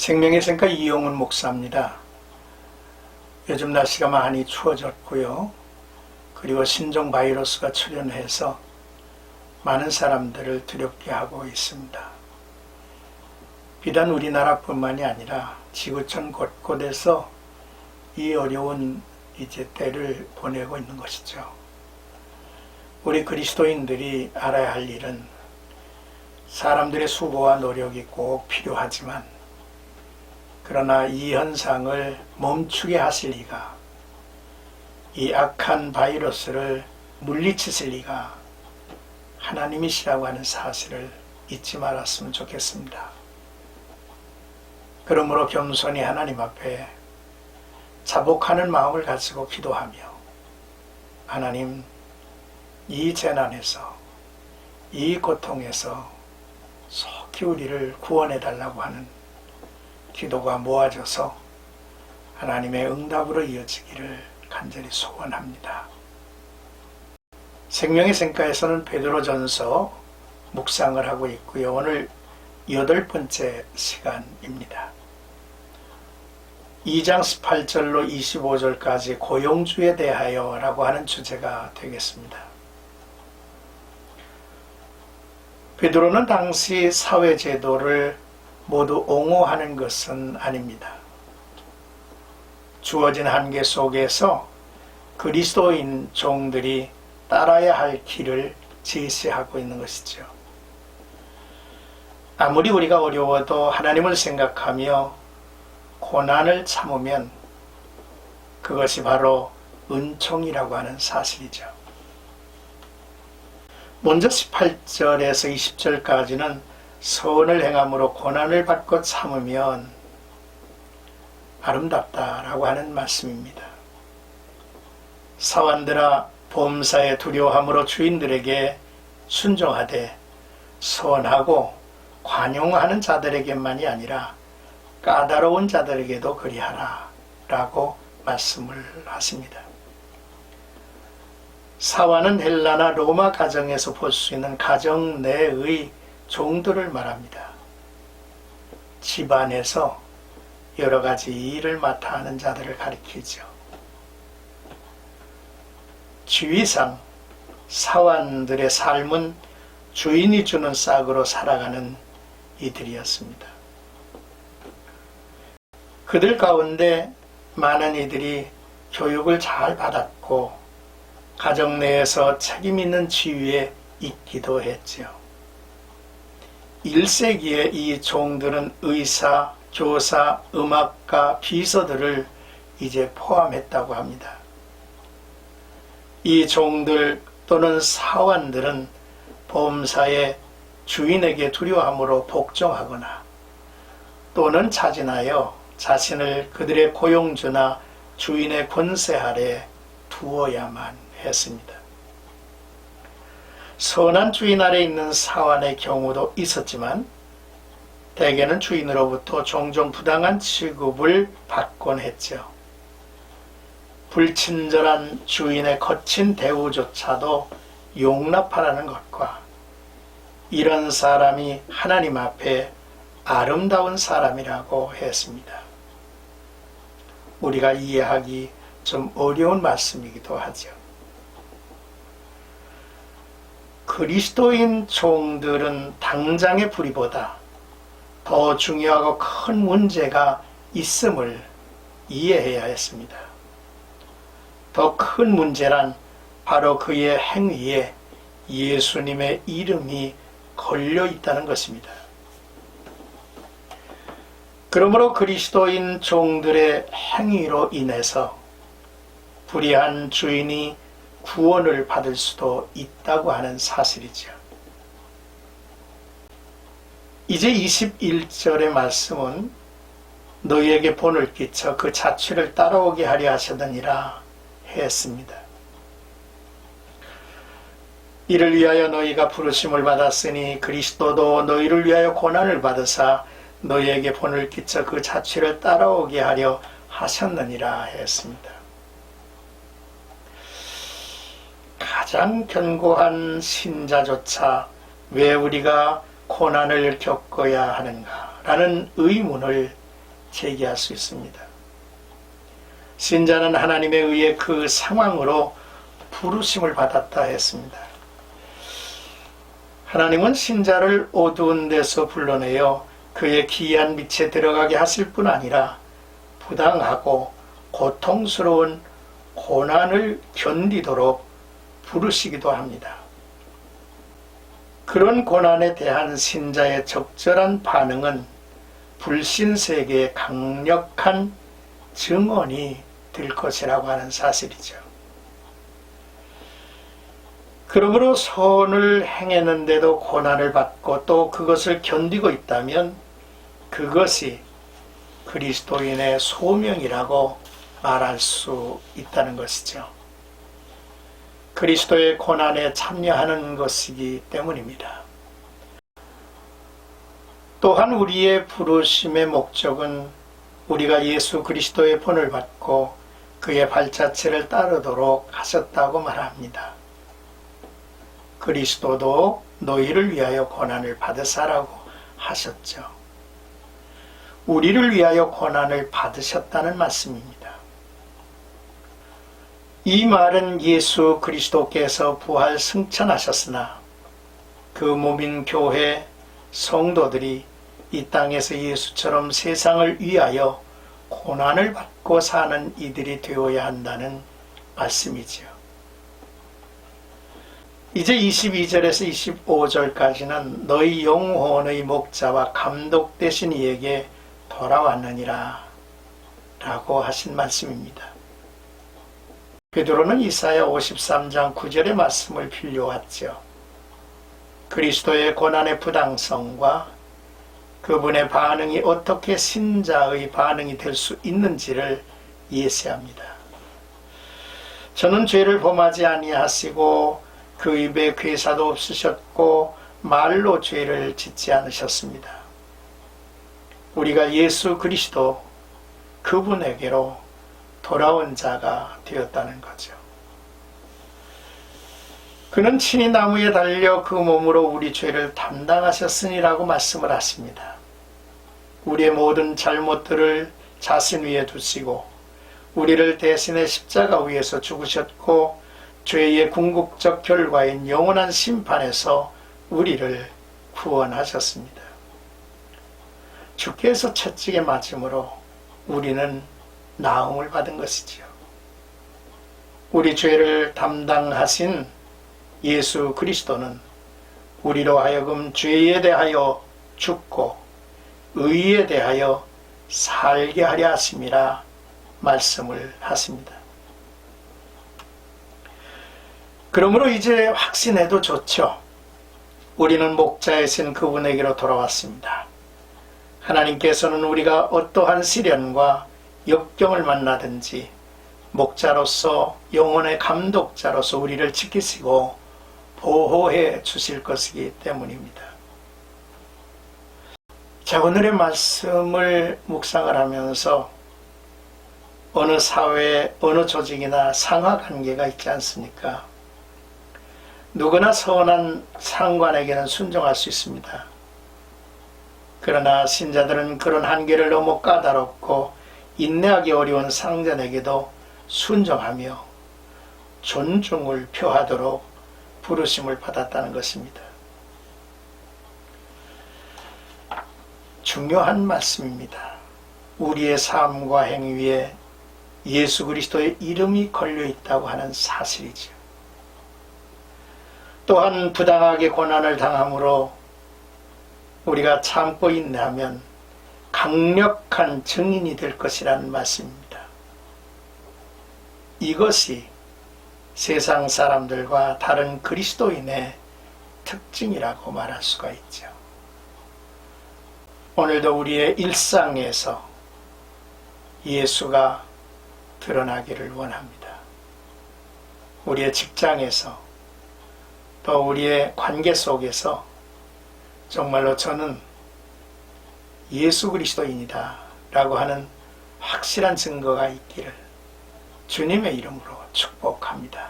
생명의 샘과 이용훈 목사입니다. 요즘 날씨가 많이 추워졌고요. 그리고 신종 바이러스가 출현해서 많은 사람들을 두렵게 하고 있습니다. 비단 우리나라뿐만이 아니라 지구촌 곳곳에서 이 어려운 때를 보내고 있는 것이죠. 우리 그리스도인들이 알아야 할 일은 사람들의 수고와 노력이 꼭 필요하지만 그러나 이 현상을 멈추게 하실 리가, 이 악한 바이러스를 물리치실 리가 하나님이시라고 하는 사실을 잊지 말았으면 좋겠습니다. 그러므로 겸손히 하나님 앞에 자복하는 마음을 가지고 기도하며, 하나님, 이 재난에서, 이 고통에서 속히 우리를 구원해 달라고 하는 기도가 모아져서 하나님의 응답으로 이어지기를 간절히 소원합니다. 생명의 샘가에서는 베드로전서 묵상을 하고 있고요. 오늘 8번째 시간입니다. 2장 18절로 25절까지 고용주에 대하여 라고 하는 주제가 되겠습니다. 베드로는 당시 사회제도를 모두 옹호하는 것은 아닙니다. 주어진 한계 속에서 그리스도인 종들이 따라야 할 길을 제시하고 있는 것이죠. 아무리 우리가 어려워도 하나님을 생각하며 고난을 참으면 그것이 바로 은총이라고 하는 사실이죠. 먼저 18절에서 20절까지는 선을 행함으로 고난을 받고 참으면 아름답다라고 하는 말씀입니다. 사원들아, 범사에 두려워함으로 주인들에게 순종하되 선하고 관용하는 자들에게만이 아니라 까다로운 자들에게도 그리하라 라고 말씀을 하십니다. 사원은 헬라나 로마 가정에서 볼 수 있는 가정 내의 종들을 말합니다. 집안에서 여러 가지 일을 맡아 하는 자들을 가리키죠. 지위상 사원들의 삶은 주인이 주는 싹으로 살아가는 이들이었습니다. 그들 가운데 많은 이들이 교육을 잘 받았고 가정 내에서 책임 있는 지위에 있기도 했지요. 1세기에 이 종들은 의사, 교사, 음악가, 비서들을 이제 포함했다고 합니다. 이 종들 또는 사원들은 범사의 주인에게 두려워함으로 복종하거나 또는 자진하여 자신을 그들의 고용주나 주인의 권세 아래 두어야만 했습니다. 선한 주인 아래 있는 사원의 경우도 있었지만 대개는 주인으로부터 종종 부당한 취급을 받곤 했죠. 불친절한 주인의 거친 대우조차도 용납하라는 것과 이런 사람이 하나님 앞에 아름다운 사람이라고 했습니다. 우리가 이해하기 좀 어려운 말씀이기도 하죠. 그리스도인 종들은 당장의 불의보다 더 중요하고 큰 문제가 있음을 이해해야 했습니다. 더 큰 문제란 바로 그의 행위에 예수님의 이름이 걸려 있다는 것입니다. 그러므로 그리스도인 종들의 행위로 인해서 불의한 주인이 구원을 받을 수도 있다고 하는 사실이죠. 이제 21절의 말씀은 너희에게 본을 끼쳐 그 자취를 따라오게 하려 하셨느니라 했습니다. 이를 위하여 너희가 부르심을 받았으니 그리스도도 너희를 위하여 고난을 받으사 너희에게 본을 끼쳐 그 자취를 따라오게 하려 하셨느니라 했습니다. 가장 견고한 신자조차 왜 우리가 고난을 겪어야 하는가 라는 의문을 제기할 수 있습니다. 신자는 하나님에 의해 그 상황으로 부르심을 받았다 했습니다. 하나님은 신자를 어두운 데서 불러내어 그의 기이한 빛에 들어가게 하실 뿐 아니라 부당하고 고통스러운 고난을 견디도록 부르시기도 합니다. 그런 고난에 대한 신자의 적절한 반응은 불신세계의 강력한 증언이 될 것이라고 하는 사실이죠. 그러므로 선을 행했는데도 고난을 받고 또 그것을 견디고 있다면 그것이 그리스도인의 소명이라고 말할 수 있다는 것이죠. 그리스도의 고난에 참여하는 것이기 때문입니다. 또한 우리의 부르심의 목적은 우리가 예수 그리스도의 본을 받고 그의 발자취를 따르도록 하셨다고 말합니다. 그리스도도 너희를 위하여 고난을 받으사라고 하셨죠. 우리를 위하여 고난을 받으셨다는 말씀입니다. 이 말은 예수 그리스도께서 부활 승천하셨으나 그 몸인 교회 성도들이 이 땅에서 예수처럼 세상을 위하여 고난을 받고 사는 이들이 되어야 한다는 말씀이지요. 이제 22절에서 25절까지는 너희 영혼의 목자와 감독 되신 이에게 돌아왔느니라 라고 하신 말씀입니다. 베드로는 이사야 53장 9절의 말씀을 빌려왔죠. 그리스도의 고난의 부당성과 그분의 반응이 어떻게 신자의 반응이 될 수 있는지를 예시합니다. 저는 죄를 범하지 아니하시고 그 입에 괴사도 없으셨고 말로 죄를 짓지 않으셨습니다. 우리가 예수 그리스도 그분에게로 돌아온 자가 되었다는 거죠. 그는 친히 나무에 달려 그 몸으로 우리 죄를 담당하셨으니라고 말씀을 하십니다. 우리의 모든 잘못들을 자신 위에 두시고 우리를 대신해 십자가 위에서 죽으셨고 죄의 궁극적 결과인 영원한 심판에서 우리를 구원하셨습니다. 주께서 채찍에 맞음으로 우리는 나음을 받은 것이지요. 우리 죄를 담당하신 예수 그리스도는 우리로 하여금 죄에 대하여 죽고 의에 대하여 살게 하려 하심이라 말씀을 하십니다. 그러므로 이제 확신해도 좋죠. 우리는 목자이신 그분에게로 돌아왔습니다. 하나님께서는 우리가 어떠한 시련과 역경을 만나든지 목자로서 영혼의 감독자로서 우리를 지키시고 보호해 주실 것이기 때문입니다. 자, 오늘의 말씀을 묵상을 하면서 어느 사회, 어느 조직이나 상하관계가 있지 않습니까? 누구나 선한 상관에게는 순종할 수 있습니다. 그러나 신자들은 그런 한계를 넘어 까다롭고 인내하기 어려운 상전에게도 순종하며 존중을 표하도록 부르심을 받았다는 것입니다. 중요한 말씀입니다. 우리의 삶과 행위에 예수 그리스도의 이름이 걸려 있다고 하는 사실이죠. 또한 부당하게 고난을 당함으로 우리가 참고 인내하면 강력한 증인이 될 것이라는 말씀입니다. 이것이 세상 사람들과 다른 그리스도인의 특징이라고 말할 수가 있죠. 오늘도 우리의 일상에서 예수가 드러나기를 원합니다. 우리의 직장에서 또 우리의 관계 속에서 정말로 저는 예수 그리스도인이다 라고 하는 확실한 증거가 있기를 주님의 이름으로 축복합니다.